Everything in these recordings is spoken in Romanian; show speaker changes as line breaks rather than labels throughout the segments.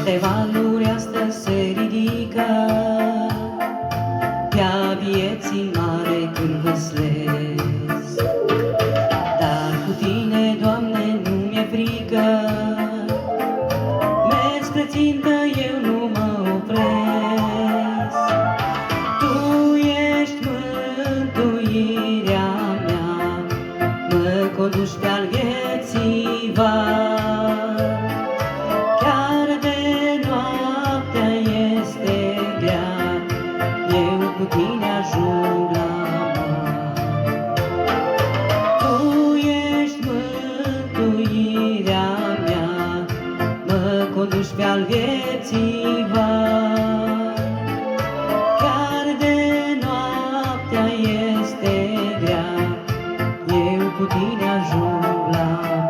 De valuri astăzi se ridică pe-a vieții mare când văslesc. Dar cu Tine, Doamne, nu mi-e frică, merg spre țintă, eu nu mă opresc. Tu ești mântuirea mea, mă conduci pe-al vieții var. Chiar de noaptea este grea, eu cu Tine ajung la mare. Tu ești mântuirea mea, mă conduci pe-al vieții var. Chiar de noaptea este grea, eu cu Tine ajung la mare.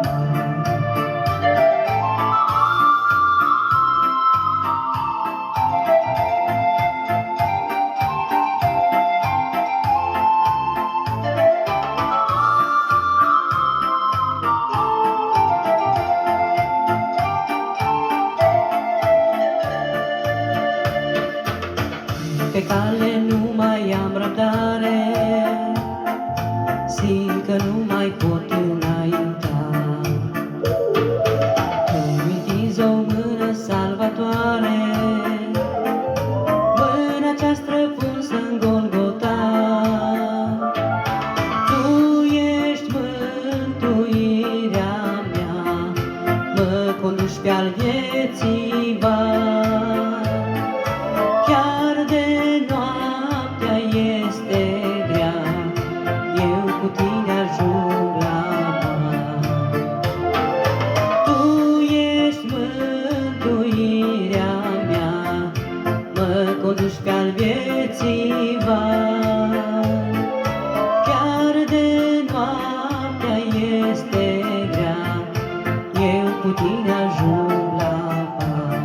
Pe cale nu mai am răbdare, simt că nu mai pot înainta. Îmi întinzi o mână salvatoare, mâna cea străpunsă în Golgota. Tu ești mântuirea mea, mă conduci pe-al vieții var. Chiar de noaptea este grea, eu cu Tine ajung la mare. Tu ești mântuirea mea, mă conduci pe-al vieții var. Chiar de noaptea este grea, eu cu Tine ajung la mare.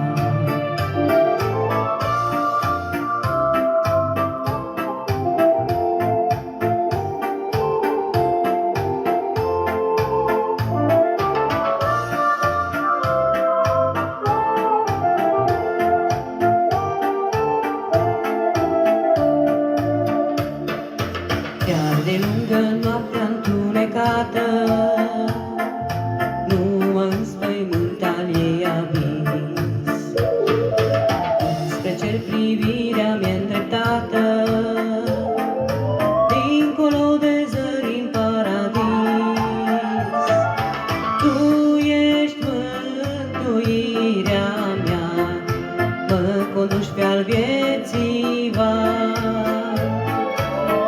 Chiar de lungă noaptea întunecată, nu mă înspăimânt al ei avis. Spre cer privirea mi-e îndreptată, dincolo de zări în paradis. Tu ești mântuirea mea, mă conduci pe-al vieții var.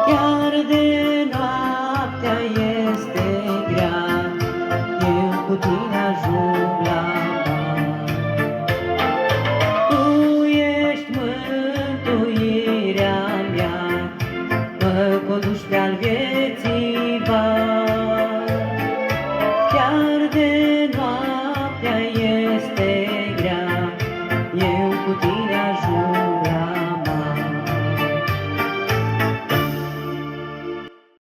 Chiar de noaptea este grea, eu cu Tine ajung la mare. Tu ești mântuirea mea, mă conduci pe-al vieții